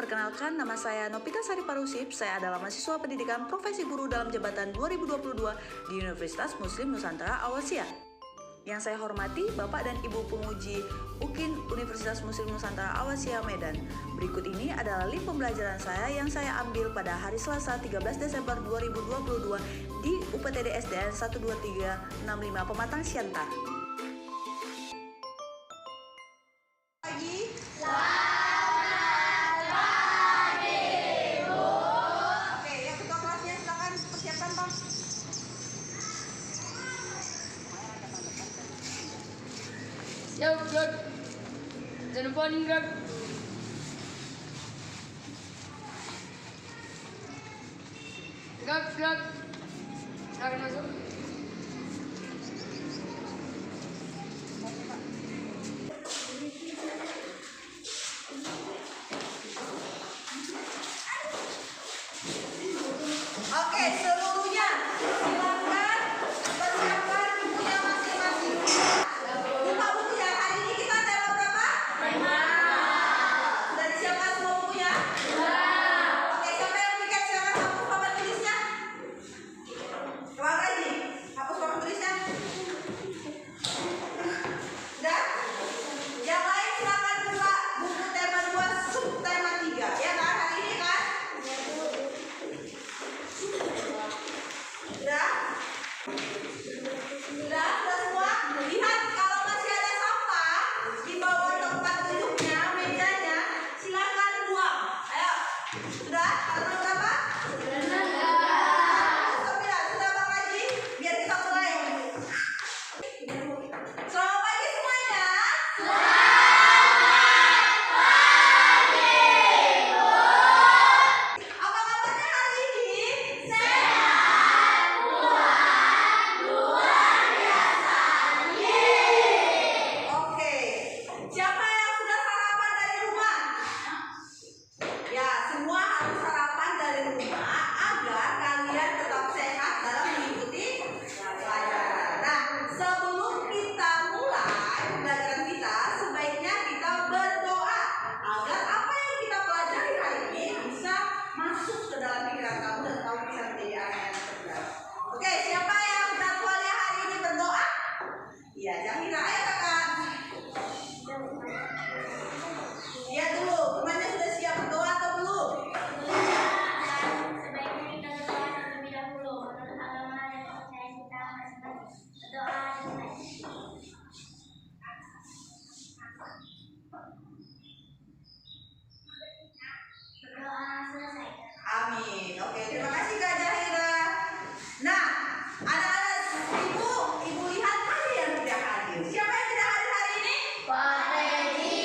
perkenalkan nama saya Nopita Sari Parusip. Saya adalah mahasiswa pendidikan profesi guru dalam jabatan 2022 di Universitas Muslim Nusantara Al-Wasiyah. Yang saya hormati Bapak dan Ibu penguji UKIN Universitas Muslim Nusantara Al-Wasiyah Medan. Berikut ini adalah link pembelajaran saya yang saya ambil pada hari Selasa 13 Desember 2022 di UPTD SDN 12365 Pematang Siantar. Siap, gerak. Jangan lupa gerak. Gerak. Silakan masuk. Oke, seluruhnya silakan persiapkan bukunya masing-masing. Buka buku ya. Hari ini kita tema berapa? Tema. Sudah disiapkan semua bukunya? Oke, siapa yang piket silakan hapus papan tulisnya. Ruang Reji, hapus papan tulisnya. Sudah? Yang lain silakan buka buku tema 2 subtema 3. Ya kan? Hari ini kan? Sudah semua? Lihat kalau masih ada sampah di bawah tempat duduknya, mejanya, silakan buang. Ayo. Sudah? Karena berapa? Sudah Bang Haji? Biar kita mulai. Selamat pagi semuanya. Apa kabarnya hari ini? Oke, siapa yang sudah sarapan dari rumah? Ya, semua harus sarapan dari rumah agar kalian tetap sehat dalam mengikuti pelajaran. Nah, sebelum kita mulai pembelajaran kita, sebaiknya kita berdoa agar apa yang kita pelajari hari ini bisa masuk ke dalam pikiran kamu dan kamu bisa menjadi anak yang cerdas. Oke, siapa yang jadwalnya hari ini berdoa? Iya, Jamila. Ayo kakak. Lihat dulu, temannya sudah siap berdoa atau belum? Sebaiknya kita berdoa terlebih dahulu. Menurut agama dan kepercayaan kita masing-masing. Berdoa dimulai. Berdoa selesai. Amin. Oke, terima kasih Kak Jahira. Nah, anak-anak ibu lihat ada yang tidak hadir. Siapa yang tidak hadir hari ini? Pak Regi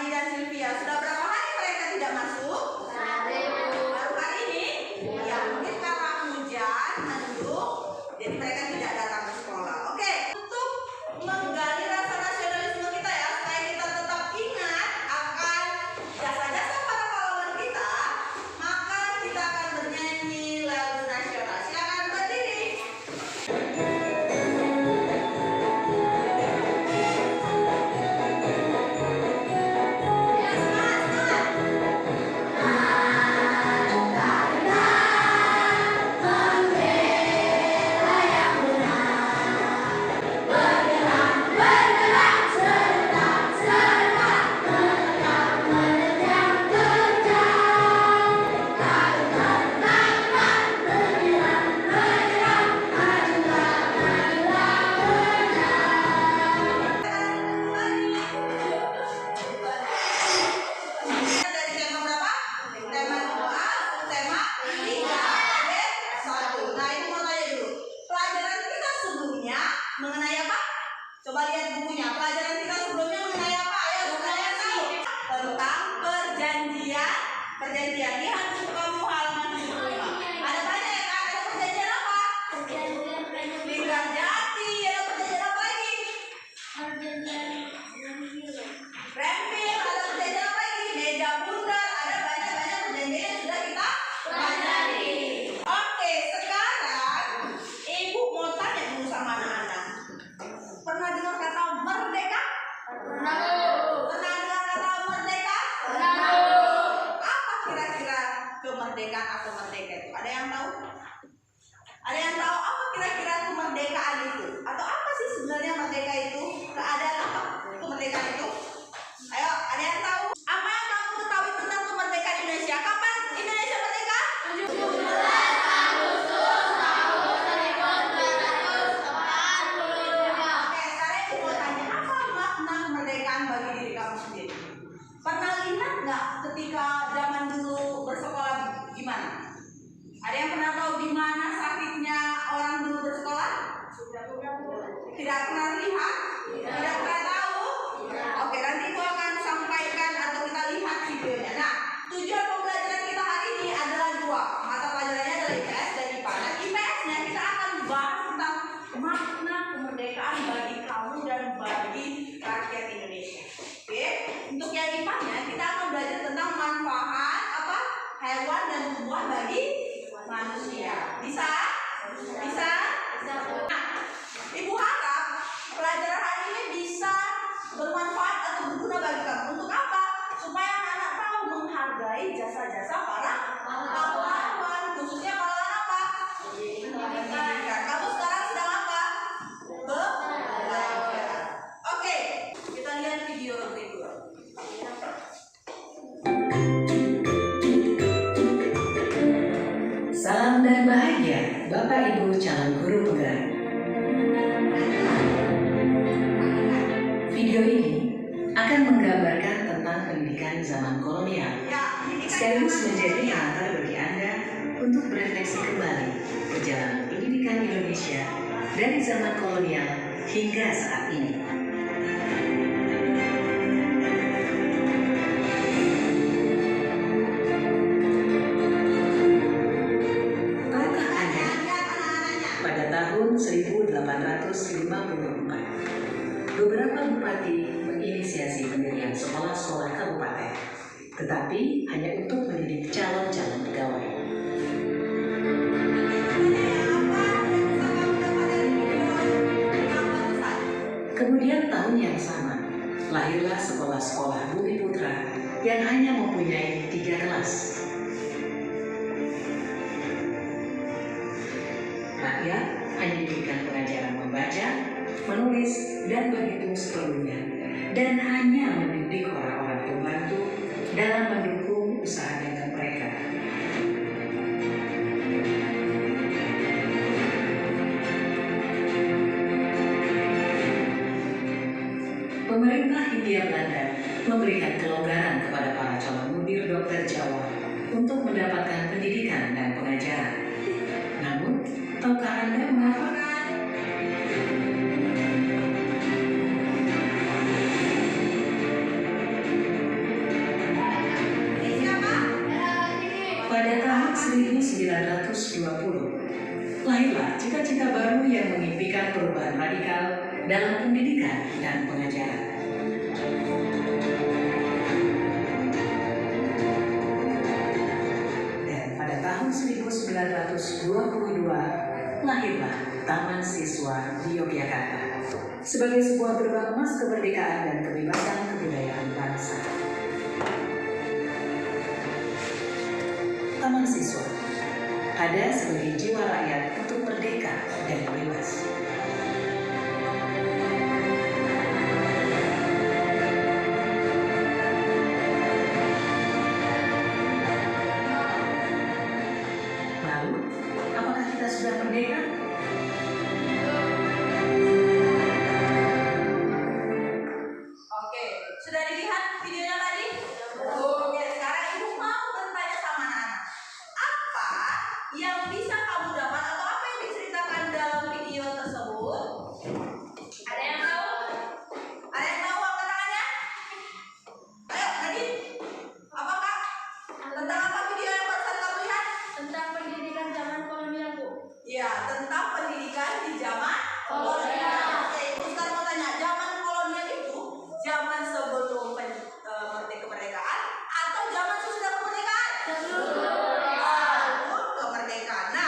dan Sylvia. Sudah berapa hari mereka tidak masuk? Baru hari ini? Ya, mungkin karena hujan, mendung, jadi mereka tidak datang ke sekolah. Oke, untuk menggali rasa nasionalisme kita ya, supaya kita tetap ingat akan jasa-jasa para pahlawan kita, maka kita akan bernyanyi lagu nasional. Silakan berdiri. Ya, semangat. Dari tema berapa? Tema 2, tema 3, dan 1. Nah, ini mau tanya dulu. Pelajaran kita sebelumnya mengenai apa? Coba lihat bukunya. Pelajaran kita sebelumnya mengenai apa? Ayo, kalian tahu. Tentang perjanjian. Lihat buku kamu halaman 75. Ada banyak ya kan? Ada perjanjian apa? Lingkar Jati. Ada perjanjian apa lagi? Renville. Ada perjanjian apa lagi? Meja bundar. Ada banyak-banyak perjanjian yang sudah kita pelajari. Oke, sekarang ibu mau tanya dulu sama anak-anak. Pernah dengar kata merdeka? Pernah dengar kata merdeka? kemerdekaan atau merdeka itu? Ada yang tahu? Ada yang tahu apa kira-kira kemerdekaan itu? Atau apa sih sebenarnya merdeka itu? Keadaan apa kemerdekaan itu? Ayo, ada yang tahu? Apa yang kamu ketahui tentang kemerdekaan Indonesia? Kapan Indonesia merdeka? 17 Agustus tahun 1945. Oke, sekarang ibu mau tanya, apa makna kemerdekaan bagi diri kamu sendiri? Pernah lihat nggak ketika zaman dulu bersekolah gimana? Ada yang pernah tahu gimana sakitnya orang dulu bersekolah? Tidak pernah lihat? Tidak pernah tahu? Oke, nanti ibu akan sampaikan atau kita lihat videonya. Nah, tujuan pembelajaran kita hari ini adalah dua. Mata pelajarannya adalah IPS dan IPA. Nah, IPS-nya kita akan bahas tentang makna kemerdekaan bagi kamu dan bagi rakyat Indonesia. Oke, untuk yang IPA-nya kita akan belajar tentang manfaat apa hewan dan tumbuhan bagi manusia. Bisa? Bisa? Nah, ibu harap pelajaran hari ini bisa bermanfaat atau berguna bagi kamu. Untuk apa? Supaya anak-anak tahu menghargai jasa-jasa para pahlawan, khususnya pahlawan apa? Pendidikan. Kamu sekarang sedang apa? Belajar. Oke, kita lihat video berikut. Salam dan bahagia, Bapak Ibu calon guru penggerak. Video ini akan menggambarkan tentang pendidikan zaman kolonial, sekaligus menjadi latar bagi Anda untuk berefleksi kembali perjalanan pendidikan Indonesia dari zaman kolonial hingga saat ini. Tahun 1854, beberapa bupati menginisiasi pendirian sekolah-sekolah kabupaten, tetapi hanya untuk mendidik calon-calon pegawai. Kemudian tahun yang sama, lahirlah sekolah-sekolah Bumi Putra yang hanya mempunyai 3 kelas. Rakyat hanya diberikan pengajaran membaca, menulis, dan berhitung seperlunya, dan hanya mendidik orang-orang pembantu dalam mendukung usaha dagang mereka. Pemerintah Hindia Belanda memberikan kelonggaran kepada para calon mudir dokter Jawa untuk mendapatkan pendidikan dan pengajaran. Namun, tahukah Anda mengapa? Pada tahun 1920, lahirlah cita-cita baru yang mengimpikan perubahan radikal dalam pendidikan dan pengajaran. Dan pada tahun 1922, lahirlah Taman Siswa di Yogyakarta sebagai sebuah gerbang emas kemerdekaan dan kebebasan kebudayaan bangsa. Taman Siswa ada sebagai jiwa rakyat untuk merdeka dan bebas. Lalu, apakah kita sudah merdeka? Oke, sudah dilihat videonya tadi? Oke, sekarang ibu mau bertanya sama anak-anak. Apa yang bisa kamu dapat atau apa yang diceritakan dalam video tersebut? Ada yang tahu? Ada yang tahu angkat tangannya? Ayo, Nadine. Apakah? Tentang apa video yang barusan kamu lihat? Tentang pendidikan zaman kolonial, Bu. Ya, tentang pendidikan di zaman Kolonial. Oke, ibu sekarang mau tanya, zaman kolonial itu zaman sebelum kemerdekaan atau zaman sesudah kemerdekaan? Sebelum kemerdekaan. Nah,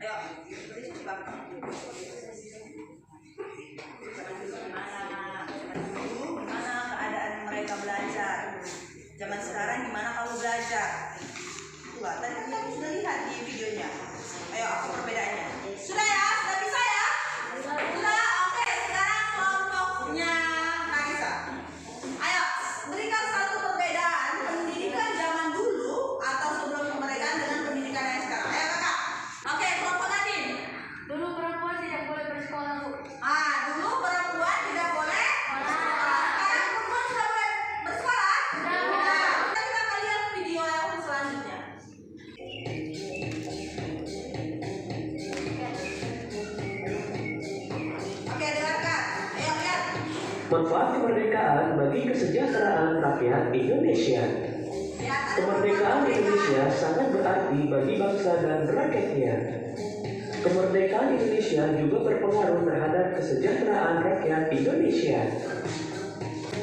Ayo, beri sih Bang. Gimana keadaan mereka belajar? Zaman sekarang gimana kamu belajar? Wah, tadi kamu sudah lihat di videonya. Ayo, apa perbedaannya? Sudah ya? Sudah bisa ya? Sudah? Oke, sekarang kelompoknya Nagisa. Ayo, berikan satu perbedaan pendidikan zaman dulu atau sebelum kemerdekaan dengan pendidikan yang sekarang. Ayo kakak. Oke, kelompok Nadine. Dulu perempuan tidak boleh bersekolah, Bu. Dulu perempuan tidak boleh bersekolah. Sekarang perempuan sudah boleh bersekolah. Kita akan lihat video yang selanjutnya. Oke, dengarkan. Ayo lihat. Manfaat kemerdekaan bagi kesejahteraan rakyat Indonesia. Kemerdekaan Indonesia sangat berarti bagi bangsa dan rakyatnya. Kemerdekaan Indonesia juga berpengaruh terhadap kesejahteraan rakyat Indonesia.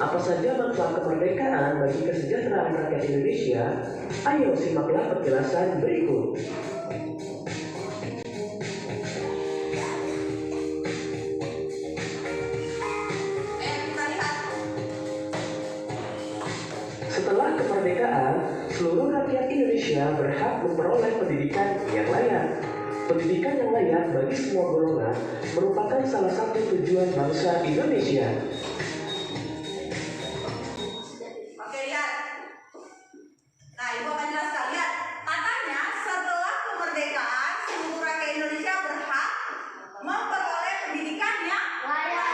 Apa saja manfaat kemerdekaan bagi kesejahteraan rakyat Indonesia? Ayo simaklah penjelasan berikut. Kita lihat. Setelah kemerdekaan, seluruh rakyat Indonesia berhak memperoleh pendidikan yang layak. Pendidikan yang layak bagi semua golongan merupakan salah satu tujuan bangsa Indonesia. Oke, lihat. Nah, Ibu akan jelaskan. Lihat, katanya setelah kemerdekaan seluruh rakyat Indonesia berhak memperoleh pendidikan yang layak.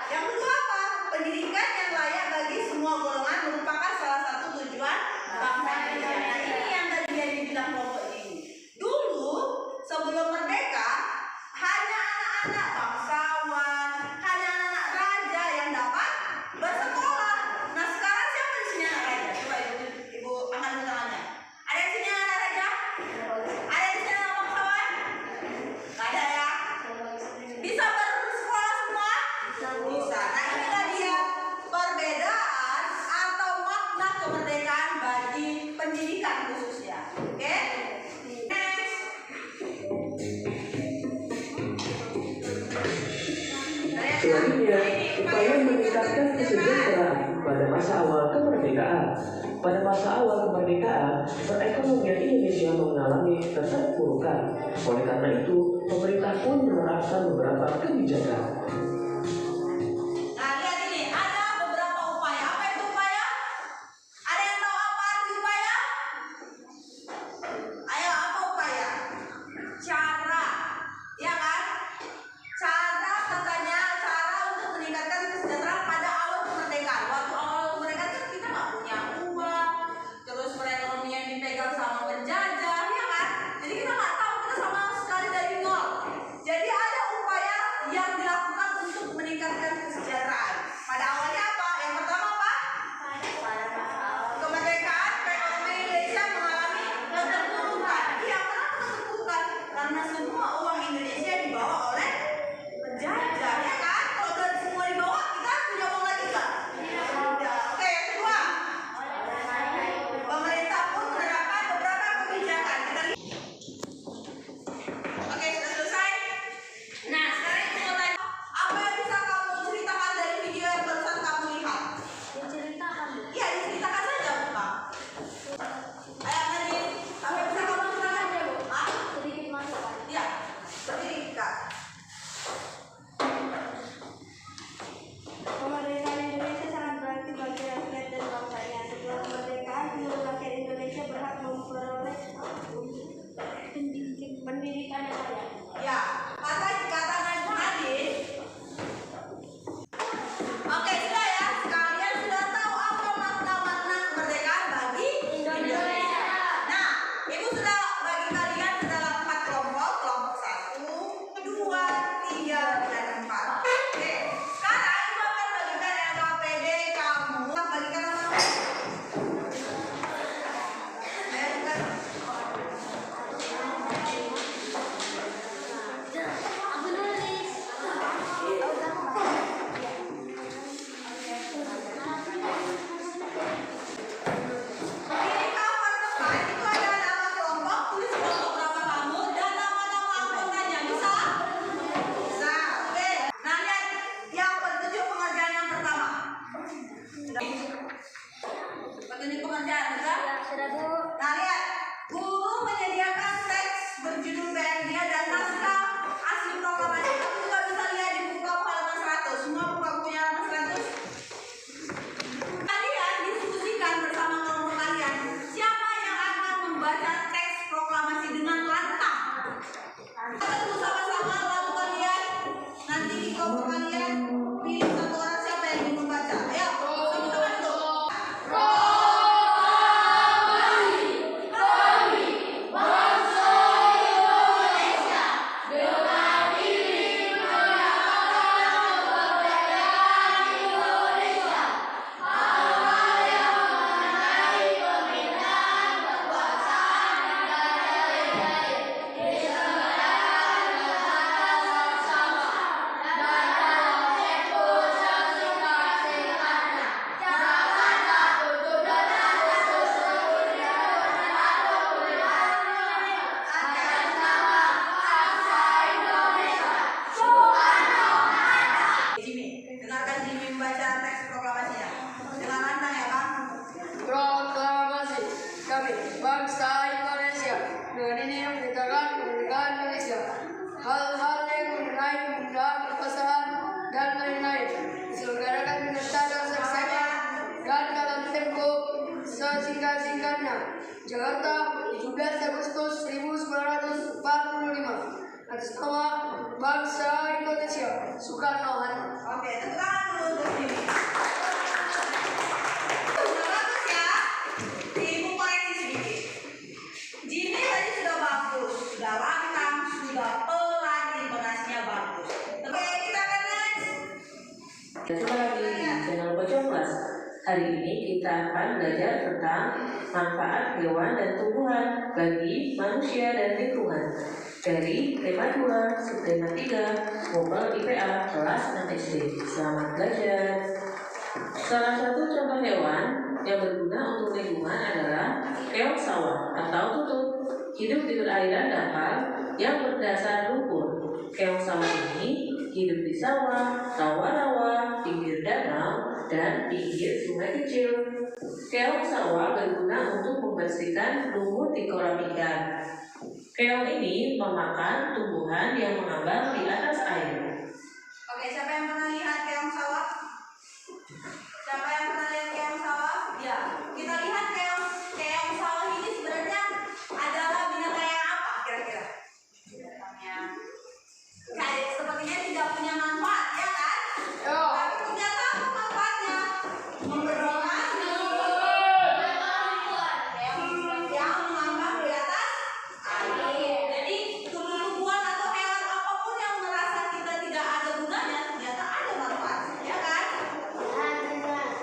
Yang kedua apa? Pendidikan yang layak bagi semua golongan merupakan salah satu tujuan bangsa Indonesia. Nah, ini yang tadi yang dibilang kelompok ini. Dulu sebelum merdeka hanya anak-anak bangsawan, hanya anak-anak raja yang dapat bersekolah. Nah, sekarang siapa di sini anak raja? Coba ibu angkat tangannya. Ada di sini anak raja? Ada di sini anak bangsawan? Gak ada ya? Bisa bersekolah semua? Bisa. Nah, inilah dia perbedaan atau makna kemerdekaan bagi pendidikan khususnya. Oke? Next. Selanjutnya, upaya meningkatkan kesejahteraan pada masa awal kemerdekaan. Pada masa awal kemerdekaan, perekonomian Indonesia mengalami keterpurukan. Oleh karena itu, pemerintah pun menerapkan beberapa kebijakan. Nah, lihat ini, ada beberapa upaya. Apa itu upaya? Ada yang tahu apa arti upaya? Ayo, apa upaya? Cara, ya kan? Cara katanya, cara untuk meningkatkan kesejahteraan pada awal kemerdekaan. Waktu awal kemerdekaan kan kita nggak punya uang, terus perekonomian dipegang sama penjajah, ya kan? Jadi kita nggak tahu, kita sama sekali dari nol. Jadi ada upaya yang dilakukan untuk meningkatkan kesejahteraan. Pada awalnya apa? Yang pertama apa? Kemerdekaan perekonomian Indonesia mengalami keterpurukan. Iya, kenapa keterpurukan? Karena semua uang Indonesia dibawa oleh penjajah, ya kan? Kalau udah semua dibawa, kita punya uang lagi nggak? Tidak. Oke, yang kedua, pemerintah pun menerapkan beberapa kebijakan. Kita lihat. Oke, sudah selesai. Nah, sekarang ibu mau tanya, apa yang bisa kamu ceritakan dari video yang barusan kamu lihat? Diceritakan, Bu. Iya, diceritakan saja, Pak. Ayo, Nadine, apa yang bisa kamu ceritakan? Hah? Sedikit masukan. Iya, sedikit, Kak. Kemerdekaan Indonesia sangat berarti bagi rakyat dan bangsanya. Setelah kemerdekaan, seluruh rakyat Indonesia berhak memperoleh pendidikan yang layak. Ya, kata Nadine. Oke, sudah ya. Kalian sudah tahu apa makna-makna kemerdekaan bagi Indonesia. Nah, Ibu sudah bagi kalian ke dalam 4 kelompok. Kelompok 1, 2, 3, dan 4. Oke, sekarang Ibu akan bagikan LKPD kamu. Bagikan apa? Ayo, bukan. Jakarta, 17 Agustus 1945. Atas nama bangsa Indonesia, Soekarno-Hatta. Oke, tepuk tangan dulu untuk Jimmy. Sudah bagus ya. Ibu koreksi sedikit. Jimmy tadi sudah bagus, sudah lantang, sudah pelan, intonasinya bagus. Oke, kita akan next. Jumpa lagi di channel Pojok Kelas. Hari ini kita akan belajar tentang manfaat hewan dan tumbuhan bagi manusia dan lingkungan dari tema 2, subtema 3, Ngopel IPA kelas 6 SD. Selamat belajar. Salah satu contoh hewan yang berguna untuk lingkungan adalah keong sawah atau tutut. Hidup di perairan dangkal yang berdasar lumpur. Keong sawah ini hidup di sawah, rawa-rawa, pinggir danau, dan pinggir sungai kecil. Keong sawah berguna untuk membersihkan lumut di kolam ikan. Keong ini memakan tumbuhan yang mengambang di atas air. Oke, siapa yang pernah lihat keong sawah? Siapa yang pernah lihat keong sawah? Ya, kita lihat keong sawah ini sebenarnya adalah binatang yang apa kira-kira? Binatangnya kayak sepertinya tidak punya manfaat, ya kan? Tapi ternyata apa manfaatnya? Membersihkan yang mengambang di atas air. Jadi tumbuhan atau hewan apapun yang merasa kita tidak ada gunanya, ternyata ada manfaatnya, ya kan?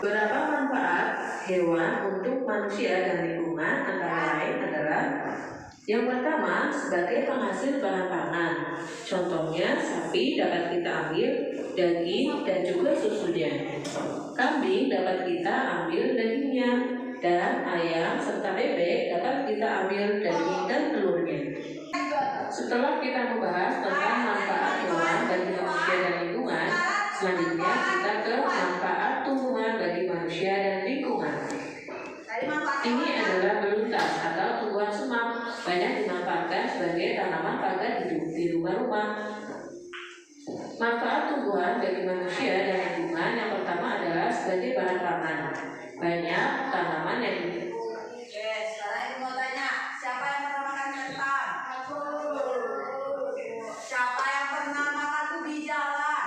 Beberapa manfaat hewan untuk manusia dan lingkungan antara lain adalah: yang pertama, sebagai penghasil bahan pangan. Contohnya, sapi dapat kita ambil daging dan juga susunya. Kambing dapat kita ambil dagingnya. Dan ayam serta bebek dapat kita ambil daging dan telurnya. Setelah kita membahas tentang manfaat hewan bagi manusia dan lingkungan, selanjutnya kita ke manfaat tumbuhan bagi manusia dan lingkungan. Ini adalah beluntas atau tumbuhan semak, banyak dimanfaatkan sebagai tanaman pagar hidup di rumah-rumah. Manfaat tumbuhan bagi manusia dan lingkungan yang pertama adalah sebagai bahan pangan. Banyak tanaman yang Oke, sekarang ibu mau tanya, siapa yang pernah makan kentang? Siapa yang pernah makan ubi jalar?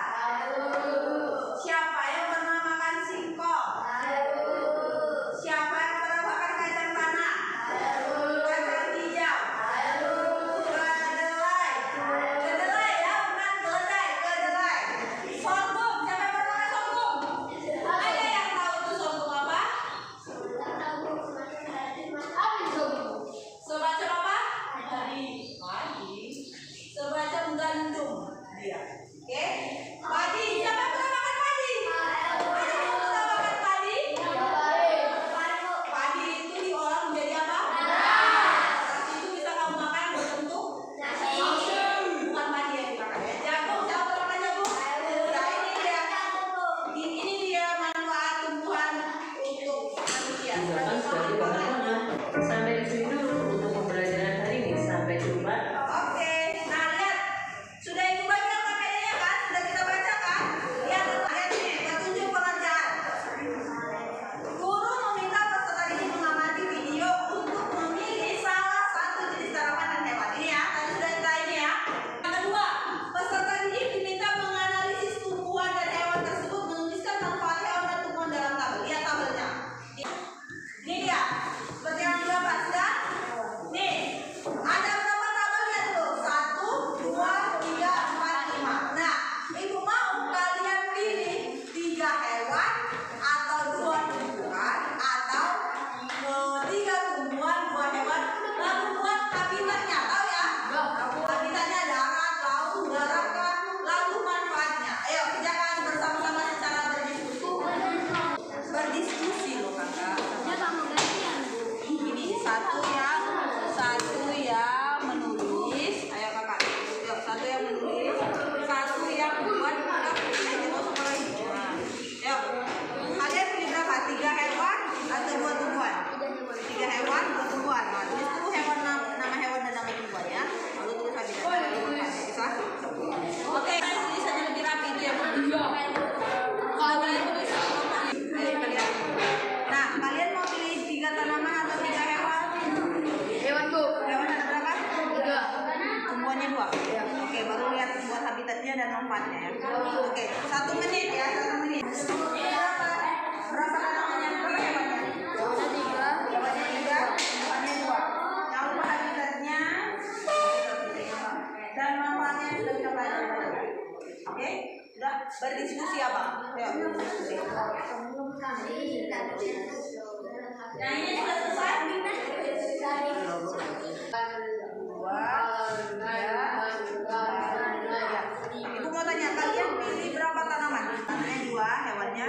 Siapa yang pernah makan singkong? Siapa yang pernah makan kacang tanah? Kacang hijau? Kedelai? Kedelai ya, bukan keledai, kedelai. Sorghum, siapa yang pernah makan sorghum? Ada yang tahu itu sorghum apa? Oke, baru lihat buat habitatnya dan manfaatnya ya. Oke, 1 menit ya, 1 menit. Berapa tanamannya? Berapa hewannya? Hewannya 3, hewannya 2. Jangan lupa habitatnya dan manfaatnya sudah kita pelajari. Oke, sudah berdiskusi ya Bang. Ayo berdiskusi. Nah ini sudah selesai. 2, 3. Ibu mau tanya, kalian pilih berapa tanaman? Tanamnya 2, hewannya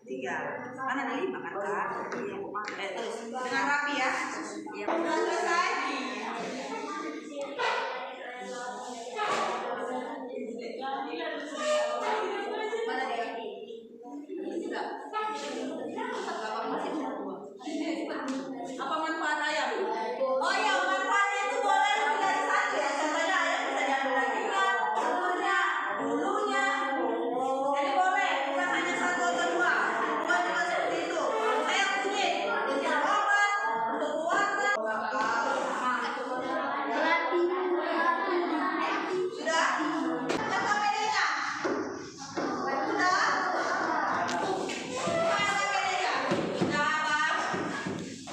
3. Kan ada 5 kan Kak? Terus dengan rapi ya. Sudah selesai. Mana dia? Apa manfaat ayam? Oh ya, manfaatnya itu boleh lebih dari 1 ya. Contohnya ayam bisa diambil dagingnya, telurnya, bulunya. Jadi boleh, bukan hanya 1 atau 2. 2 juga seperti itu. Saya kunyit untuk obat, untuk warna. Sudah? Apa bedanya? Sudah? Apa bedanya? Sudah, Bang.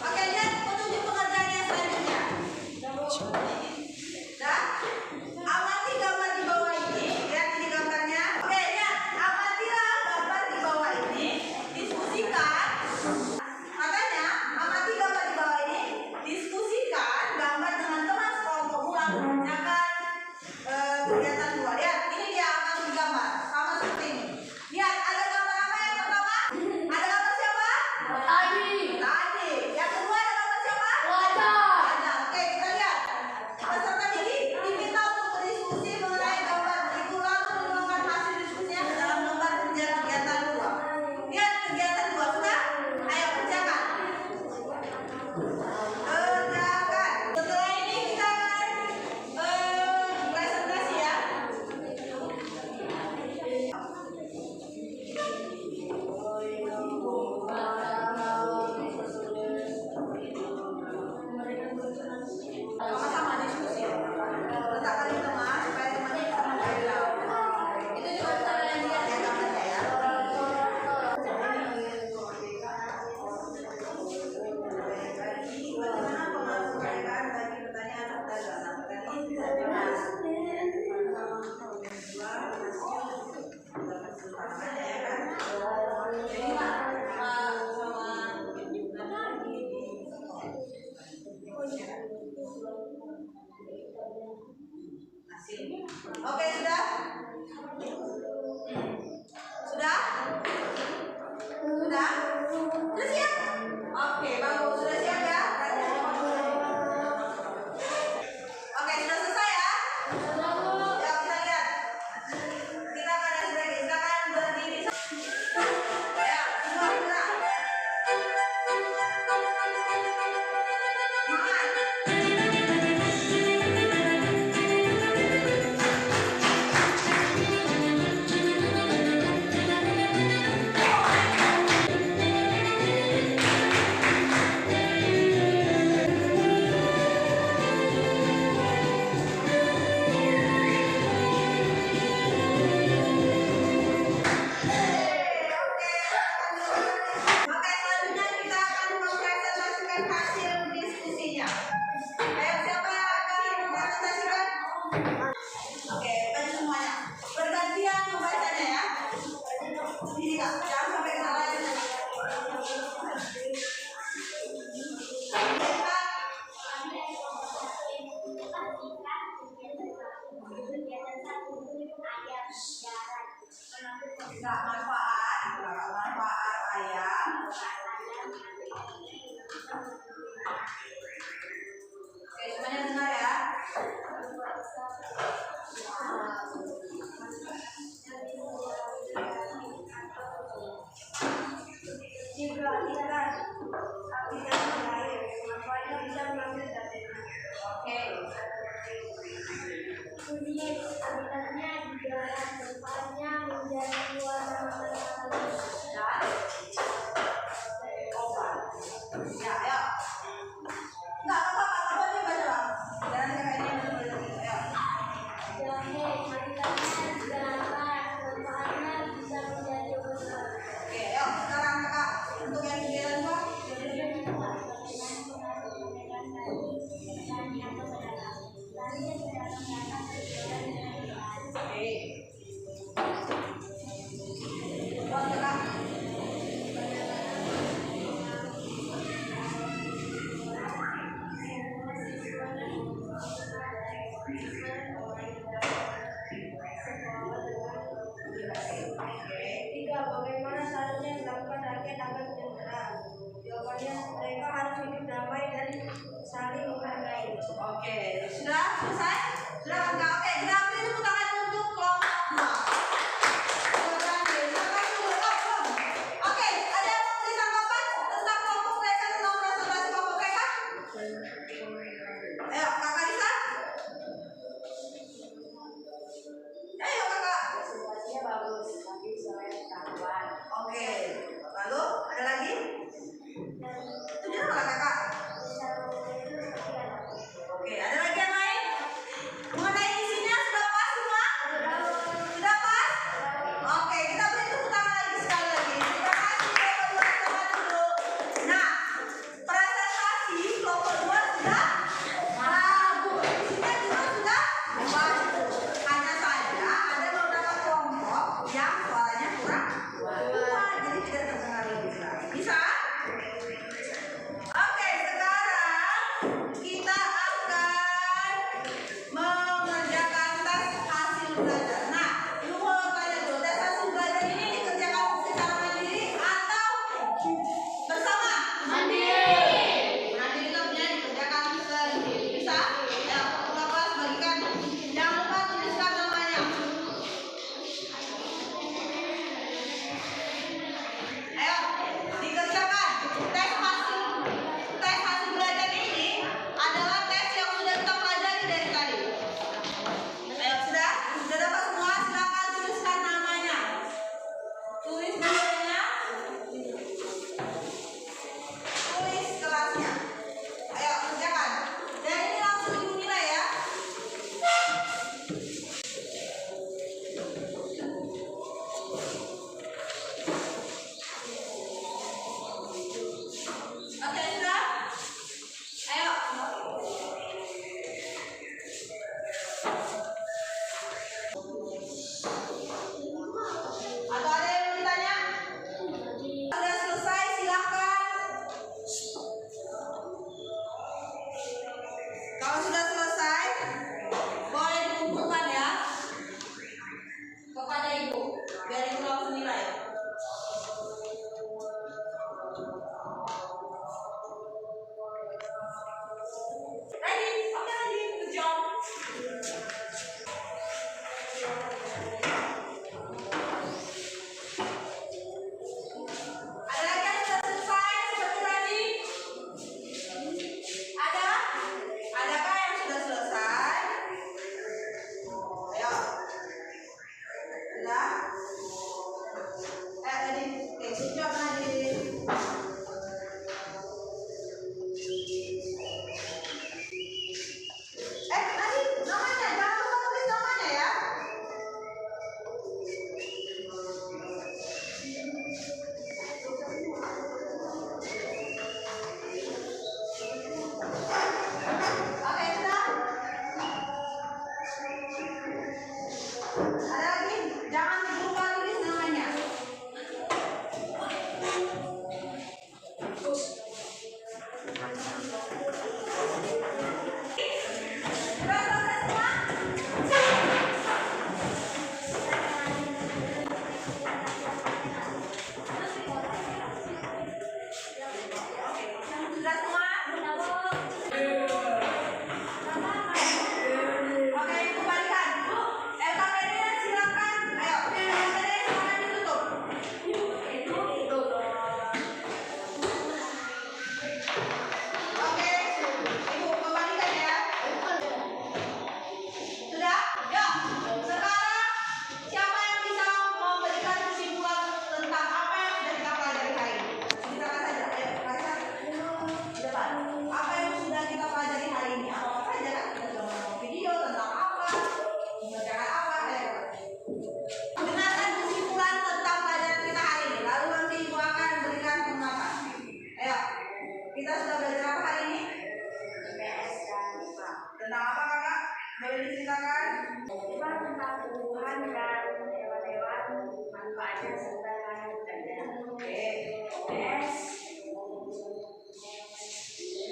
Oke, lihat petunjuk pengerjaan yang selanjutnya. Dah? Amati gambar di bawah ini. Lihat ini gambarnya. Oke, lihat. Amatilah gambar di bawah ini. Diskusikan. Makanya, amati gambar di bawah ini. Diskusikan gambar dengan teman sekelompokmu lalu mengerjakan kegiatan 2. Lihat, ini dia amati gambar. Sama seperti ini. Lihat, ada gambar apa yang pertama? Ada gambar siapa? Tadi. Yang kedua ada gambar siapa? Wajah. Oke, kita lihat. Peserta didik diminta untuk berdiskusi mengenai gambar itu lalu menuangkan hasil diskusinya ke dalam lembar kerja kegiatan 2. Lihat kegiatan 2 sudah? Ayo kerjakan. Kerjakan. Setelah ini kita akan presentasi ya. Sama-sama diskusi. Letakkan di tengah supaya temannya bisa membaca. Itu juga bisa kalian lihat ya gambarnya ya. Bagaimana pengasuhan bagi pertanyaan serta gagasan ini bisa dibahas. Ya kan? Jadi oke, sudah? Sudah? Sudah? Sudah siap? Oke, bagus. Sudah siap ya? Oke, sudah selesai ya? Ya, kita lihat. Kita akan lagi. Silakan berdiri. Ya, semua gerak. Semangat. Oke, selanjutnya kita akan mempresentasikan hasil diskusinya. Ayo, siapa yang akan mempresentasikan? Oke, baca semuanya. Bergantian membacanya ya. Ini Kak, jangan sampai kesalahan. Nah, manfaat ayam. Oke, semuanya dengar ya. Diperhatikan aplikasi lain, manfaatnya bisa mengambil data. Oke. Kunyit habitatnya digarap, tempatnya menjadi warna merah. Dan obat. Ya, ayo. Enggak apa-apa dia baca Bang. Jangan kayak ini. Ayo. Ada lagi yang sudah selesai seperti tadi? Ada? Adakah yang sudah selesai? Ayo. Sudah? Tadi. Oke, jawab tadi. Tadi namanya, jangan lupa tulis namanya ya. Oke, sudah. Ada lagi? Jangan lupa tulis namanya. Sudah selesai semua? Sudah semua? Oke, kembalikan. LKPD silakan. Ayo, LKPD semuanya ditutup. Oke, Ibu kembalikan ya. Sudah? Yuk. Sekarang siapa yang bisa memberikan kesimpulan tentang apa yang sudah kita pelajari hari ini? Silakan saja. Ayo, baca. Di depan. Apa yang sudah kita pelajari hari ini? Apa saja kan? Kita sudah menonton video tentang apa, mengerjakan apa, ayo. Dengarkan kesimpulan tentang pelajaran kita hari ini. Lalu nanti Ibu akan berikan pengumuman. Ayo. Kita sudah belajar apa hari ini? Tentang apa kakak? Boleh diceritakan? Tentang tumbuhan dan hewan-hewan, manfaatnya serta habitatnya. Oke. S.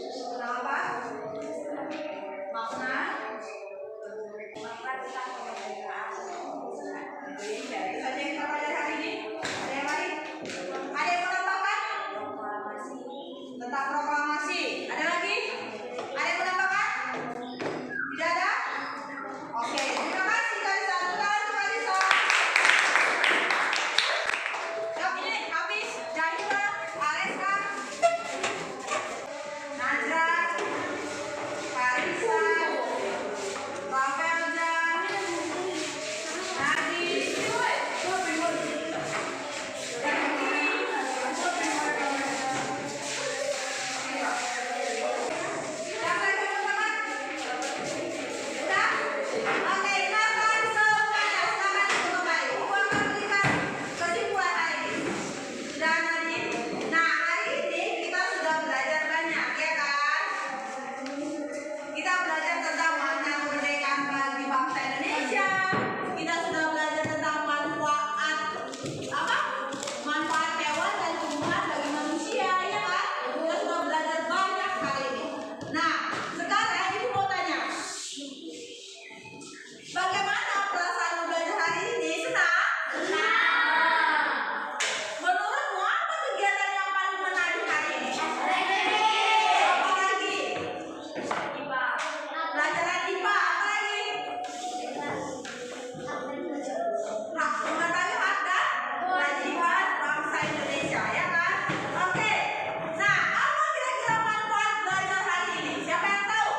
Tentang apa? Makna. Manfaat tentang kemerdekaan. Oke, itu saja yang kita pelajari hari ini. Ada yang lain? Ada yang mau tambahkan? Proklamasi. Tentang proklamasi. Ada lagi? Ada yang menambahkan? Tidak ada? Oke, terima kasih Kalisa. Tangan untuk Kalisa. Yuk, ini habis. Jahila, Aleska, Najra, Kalisa, Rafelja, Nadi, siapa lagi teman-teman? Sudah? Oke, dengarkan semuanya. Silakan duduk kembali. Ibu akan berikan kesimpulan hari ini. Sudah, Nadine? Nah, hari ini kita sudah belajar banyak, ya kan? Kita belajar tentang makna kemerdekaan bagi bangsa Indonesia. Kita sudah belajar tentang manfaat apa? Manfaat hewan dan tumbuhan bagi manusia, ya kan? Kita sudah belajar banyak hari ini. Nah, sekarang Ibu mau tanya. Bagaimana perasaan belajar hari ini? Senang? Menurutmu apa kegiatan yang paling menarik hari ini? Apa lagi? Pelajaran IPA. Apa lagi? Hak mengetahui hak dan kewajiban bangsa Indonesia, ya kan? Oke. Nah, apa kira-kira manfaat belajar hari ini? Siapa yang tahu?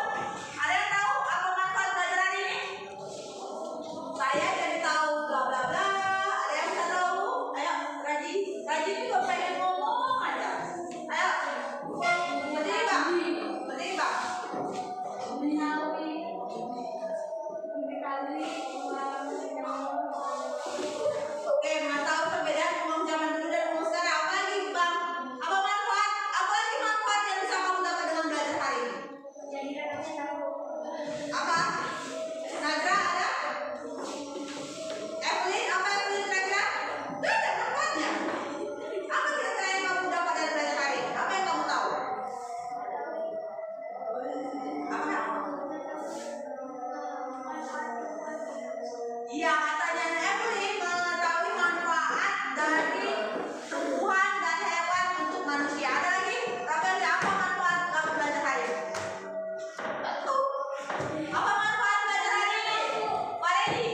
Ada yang tahu apa manfaat belajar hari ini? Saya jadi tahu bla bla bla. Ada yang bisa tahu? Ayo, Raji. Raji juga pengen ngomong aja. Ayo. Berdiri bang. Berdiri bang. Oke, tahu perbedaan uang zaman dulu dan uang sekarang. Apa lagi bang? Apa manfaat? Apa lagi manfaat yang bisa kamu dapat dengan belajar hari ini? Apa? Nadra ada? Evelyn, apa Evelyn kira-kira? Gak ada manfaatnya. Apa kira-kira yang kamu dapat dari belajar hari ini? Apa yang kamu tahu? Apa? Iya, katanya Evelyn mengetahui manfaat dari tumbuhan dan hewan untuk manusia. Ada lagi? Rafael, apa manfaat kamu belajar hari ini? Apa manfaat belajar hari ini? Pak Redi?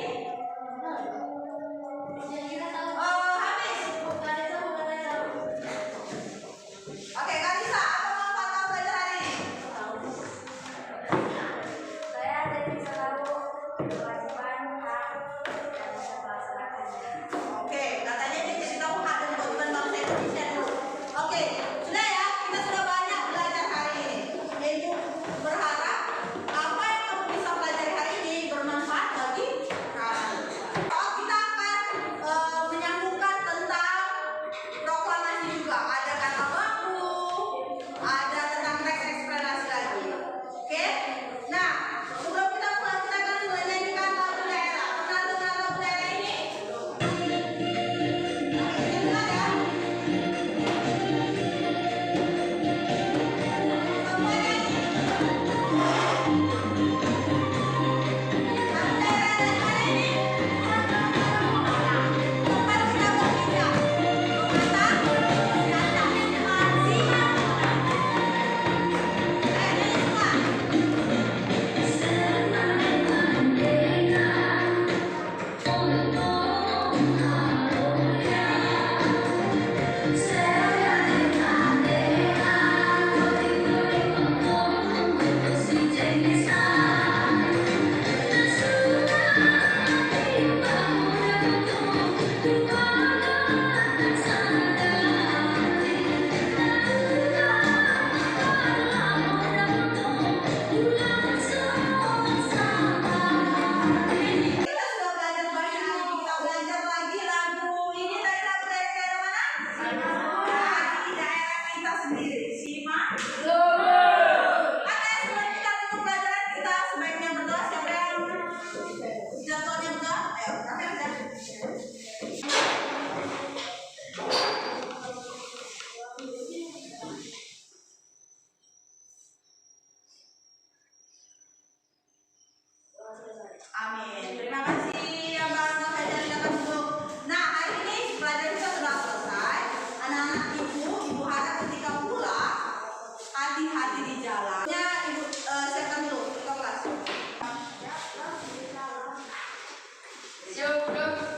Amin. Terima kasih Abang Novel dan Kakak Duduk. Nah, hari ini pelajaran kita sudah selesai. Anak-anak ibu harap ketika pulang hati-hati di jalan. Ibu siapkan dulu ke kelas. Siap,